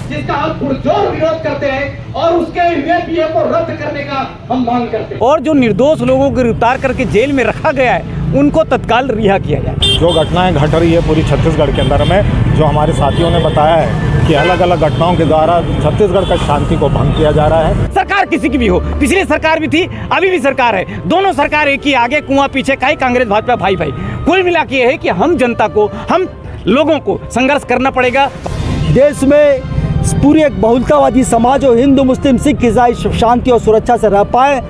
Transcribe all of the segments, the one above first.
जिसका हम पुरजोर विरोध करते हैं और उसके यूएपीए को रद्द करने का हम मांग करते हैं। और जो निर्दोष लोगों को गिरफ्तार करके जेल में रखा गया है उनको तत्काल रिहा किया जाए। जो घटनाएं घट रही है पूरी छत्तीसगढ़ के अंदर में, जो हमारे साथियों ने बताया है कि अलग अलग घटनाओं के द्वारा छत्तीसगढ़ का शांति को भंग किया जा रहा है। सरकार किसी की भी हो, पिछली सरकार भी थी, अभी भी सरकार है, दोनों सरकार एक ही, आगे कुआं पीछे काई, कांग्रेस भाजपा भाई भाई। कुल मिला के है कि हम जनता को, हम लोगों को संघर्ष करना पड़ेगा। देश में पूरी एक बहुलतावादी समाज और हिंदू मुस्लिम सिख ईसाई शांति और सुरक्षा से रह पाए,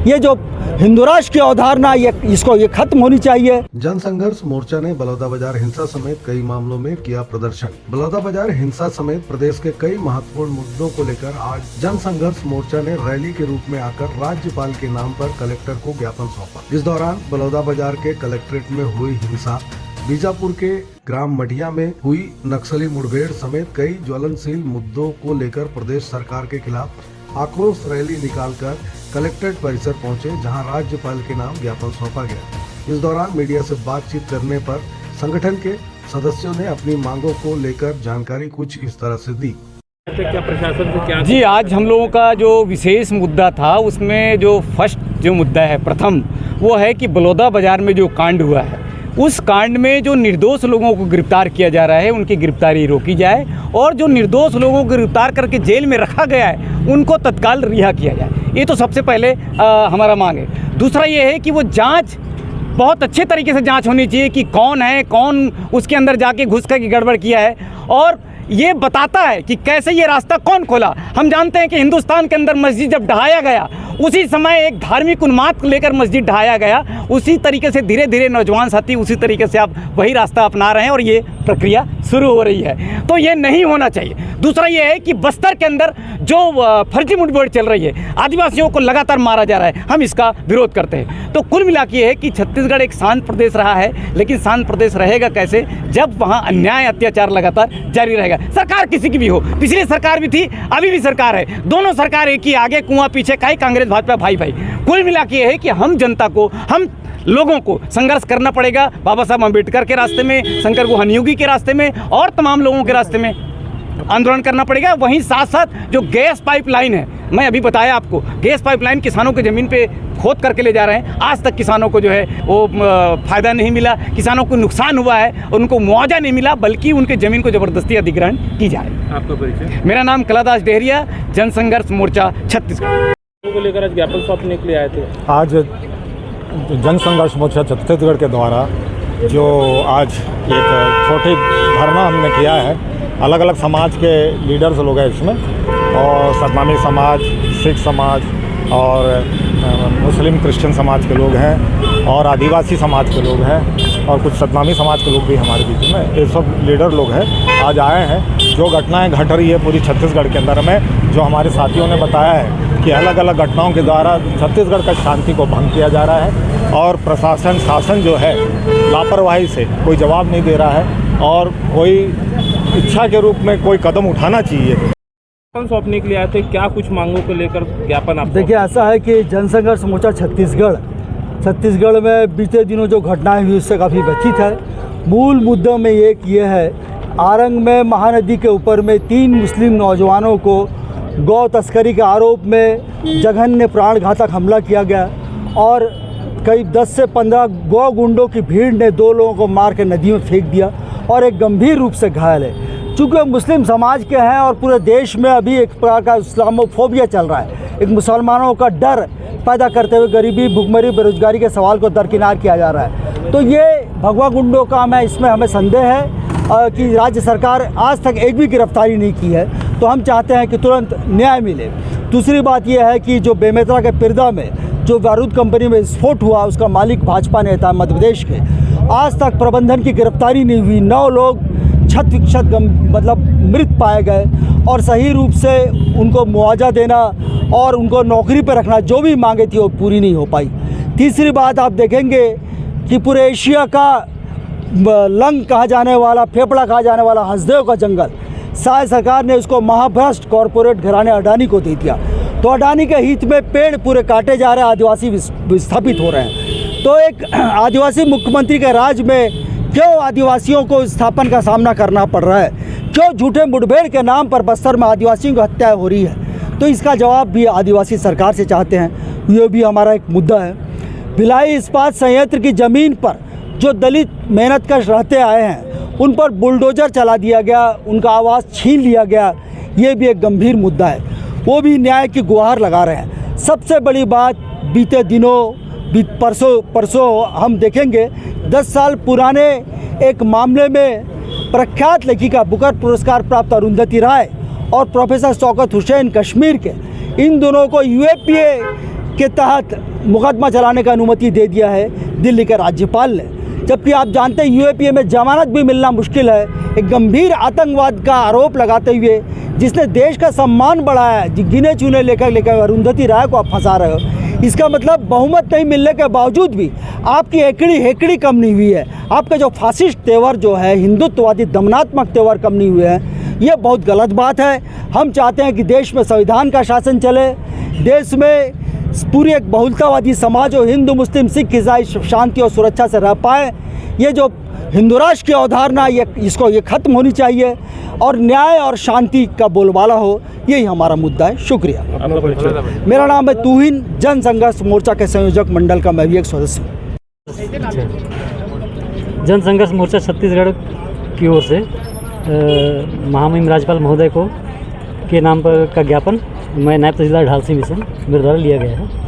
ये जो हिंदू राष्ट्र की अवधारणा ये खत्म होनी चाहिए। जन संघर्ष मोर्चा ने बलौदाबाजार हिंसा समेत कई मामलों में किया प्रदर्शन। बलौदाबाजार हिंसा समेत प्रदेश के कई महत्वपूर्ण मुद्दों को लेकर आज जन संघर्ष मोर्चा ने रैली के रूप में आकर राज्यपाल के नाम पर कलेक्टर को ज्ञापन सौंपा। इस दौरान बलौदाबाजार के कलेक्ट्रेट में हुई हिंसा, बीजापुर के ग्राम मटिया में हुई नक्सली मुठभेड़ समेत कई ज्वलनशील मुद्दों को लेकर प्रदेश सरकार के खिलाफ आक्रोश रैली निकालकर कलेक्ट्रेट परिसर पहुंचे, जहां राज्यपाल के नाम ज्ञापन सौंपा गया। इस दौरान मीडिया से बातचीत करने पर संगठन के सदस्यों ने अपनी मांगों को लेकर जानकारी कुछ इस तरह से दी। क्या प्रशासन से क्या जी, आज हम लोगों का जो विशेष मुद्दा था उसमें जो फर्स्ट जो मुद्दा है, प्रथम वो है कि बलौदाबाजार में जो कांड हुआ है उस कांड में जो निर्दोष लोगों को गिरफ्तार किया जा रहा है उनकी गिरफ्तारी रोकी जाए और जो निर्दोष लोगों को गिरफ्तार करके जेल में रखा गया है उनको तत्काल रिहा किया जाए। ये तो सबसे पहले हमारा मांग है। दूसरा ये है कि वो जांच बहुत अच्छे तरीके से जांच होनी चाहिए कि कौन है, कौन उसके अंदर जाके घुस कर की गड़बड़ किया है और ये बताता है कि कैसे ये रास्ता कौन खोला। हम जानते हैं कि हिंदुस्तान के अंदर मस्जिद जब ढहाया गया उसी समय एक धार्मिक उन्माद को लेकर मस्जिद ढहाया गया, उसी तरीके से धीरे धीरे नौजवान साथी उसी तरीके से आप वही रास्ता अपना रहे हैं और ये प्रक्रिया शुरू हो रही है, तो ये नहीं होना चाहिए। दूसरा ये है कि बस्तर के अंदर जो फर्जी मुठभेड़ चल रही है, आदिवासियों को लगातार मारा जा रहा है, हम इसका विरोध करते हैं। तो कुल मिला के है कि छत्तीसगढ़ एक शांत प्रदेश रहा है, लेकिन शांत प्रदेश रहेगा कैसे जब वहाँ अन्याय अत्याचार लगातार जारी रहेगा। सरकार किसी की भी हो, पिछली सरकार भी थी, अभी भी सरकार है, दोनों सरकार एक ही, आगे कुआं पीछे काई, कांग्रेस भाजपा भाई भाई। कुल मिला के है कि हम जनता को, हम लोगों को संघर्ष करना पड़ेगा बाबा साहब अम्बेडकर के रास्ते में, शंकर गुहा नियोगी के रास्ते में और तमाम लोगों के रास्ते में आंदोलन करना पड़ेगा। वहीं साथ साथ जो गैस पाइपलाइन है, मैं अभी बताया आपको, गैस पाइपलाइन किसानों के ज़मीन पे खोद करके ले जा रहे हैं, आज तक किसानों को जो है वो फ़ायदा नहीं मिला, किसानों को नुकसान हुआ है, उनको मुआवजा नहीं मिला, बल्कि उनके ज़मीन को ज़बरदस्ती अधिग्रहण की जा रही है। आपका परिचय? मेरा नाम कलादास डेहरिया, जनसंघर्ष मोर्चा छत्तीसगढ़ को लेकर आज ज्ञापन सौंपने के लिए आए थे। आज जन संघर्ष मोर्चा छत्तीसगढ़ के द्वारा जो आज एक छोटी धरना हमने किया है, अलग अलग समाज के लीडर्स लोग हैं इसमें, और सतनामी समाज, सिख समाज और मुस्लिम क्रिश्चियन समाज के लोग हैं और आदिवासी समाज के लोग हैं और कुछ सतनामी समाज के लोग भी हमारे बीच में, ये सब लीडर लोग हैं, आज आए हैं। जो घटनाएं घट रही है पूरी छत्तीसगढ़ के अंदर में, जो हमारे साथियों ने बताया है कि अलग अलग घटनाओं के द्वारा छत्तीसगढ़ का शांति को भंग किया जा रहा है और प्रशासन, शासन जो है लापरवाही से कोई जवाब नहीं दे रहा है और कोई इच्छा के रूप में कोई कदम उठाना चाहिए। ज्ञापन सौंपने के लिए आए थे, क्या कुछ मांगों को लेकर ज्ञापन आप? देखिए, ऐसा है कि जनसंघर्ष मोर्चा छत्तीसगढ़ में बीते दिनों जो घटनाएं हुई उससे काफ़ी व्यथित है। मूल मुद्दों में एक ये है, आरंग में महानदी के ऊपर में 3 मुस्लिम नौजवानों को गौ तस्करी के आरोप में जघन्य प्राणघातक हमला किया गया और करीब 10 से 15 गौ गुंडों की भीड़ ने 2 लोगों को मार के नदियों में फेंक दिया और एक गंभीर रूप से घायल है। चूँकि मुस्लिम समाज के हैं और पूरे देश में अभी एक प्रकार का इस्लामोफोबिया चल रहा है, एक मुसलमानों का डर पैदा करते हुए गरीबी, भुखमरी, बेरोजगारी के सवाल को दरकिनार किया जा रहा है। तो ये भगवा गुंडों का इसमें हमें संदेह है कि राज्य सरकार आज तक एक भी गिरफ्तारी नहीं की है, तो हम चाहते हैं कि तुरंत न्याय मिले। दूसरी बात यह है कि जो बेमेतरा के पिरदा में जो बारूद कंपनी में विस्फोट हुआ, उसका मालिक भाजपा नेता मध्य प्रदेश के, आज तक प्रबंधन की गिरफ्तारी नहीं हुई। 9 लोग छत विक्षत मतलब मृत पाए गए और सही रूप से उनको मुआवजा देना और उनको नौकरी पर रखना, जो भी मांगे थी वो पूरी नहीं हो पाई। तीसरी बात, आप देखेंगे कि पूरे एशिया का लंग कहा जाने वाला, फेफड़ा कहा जाने वाला हसदेव का जंगल, शायद सरकार ने उसको महाभ्रष्ट कॉरपोरेट घराने अडानी को दे दिया। तो अडानी के हित में पेड़ पूरे काटे जा रहे हैं, आदिवासी विस्थापित हो रहे हैं। तो एक आदिवासी मुख्यमंत्री के राज में क्यों आदिवासियों को विस्थापन का सामना करना पड़ रहा है? जो झूठे मुठभेड़ के नाम पर बस्तर में आदिवासियों की हत्या हो रही है, तो इसका जवाब भी आदिवासी सरकार से चाहते हैं। ये भी हमारा एक मुद्दा है। भिलाई इस्पात संयंत्र की ज़मीन पर जो दलित मेहनतकश रहते आए हैं, उन पर बुलडोज़र चला दिया गया, उनका आवाज़ छीन लिया गया, ये भी एक गंभीर मुद्दा है। वो भी न्याय की गुहार लगा रहे हैं। सबसे बड़ी बात, बीते दिनों परसों हम देखेंगे 10 साल पुराने एक मामले में प्रख्यात लेखिका बुकर पुरस्कार प्राप्त अरुंधति राय और प्रोफेसर शौकत हुसैन कश्मीर के, इन दोनों को यूएपीए के तहत मुकदमा चलाने का अनुमति दे दिया है दिल्ली के राज्यपाल ने। जबकि आप जानते हैं यूएपीए में जमानत भी मिलना मुश्किल है। एक गंभीर आतंकवाद का आरोप लगाते हुए जिसने देश का सम्मान बढ़ाया है, गिने चुने लेकर अरुंधति राय को आप फंसा रहे हो। इसका मतलब बहुमत नहीं मिलने के बावजूद भी आपकी हेकड़ी कम नहीं हुई है। आपके जो फासिस्ट तेवर जो है, हिंदुत्ववादी दमनात्मक तेवर कम नहीं हुए हैं। ये बहुत गलत बात है। हम चाहते हैं कि देश में संविधान का शासन चले, देश में पूरी एक बहुलतावादी समाज हो, हिंदू मुस्लिम सिख ईसाई शांति और सुरक्षा से रह पाए। ये जो हिंदू राष्ट्र की अवधारणा ये ख़त्म होनी चाहिए और न्याय और शांति का बोलबाला हो, यही हमारा मुद्दा है। शुक्रिया। मेरा नाम है तूहिन, जन संघर्ष मोर्चा के संयोजक मंडल का मैं भी एक सदस्य हूँ। जन संघर्ष मोर्चा छत्तीसगढ़ की ओर से महामहिम राज्यपाल महोदय को के नाम पर का ज्ञापन मैं नायब तहसीलदार ढालसी मिशन मेरे द्वारा लिया गया है।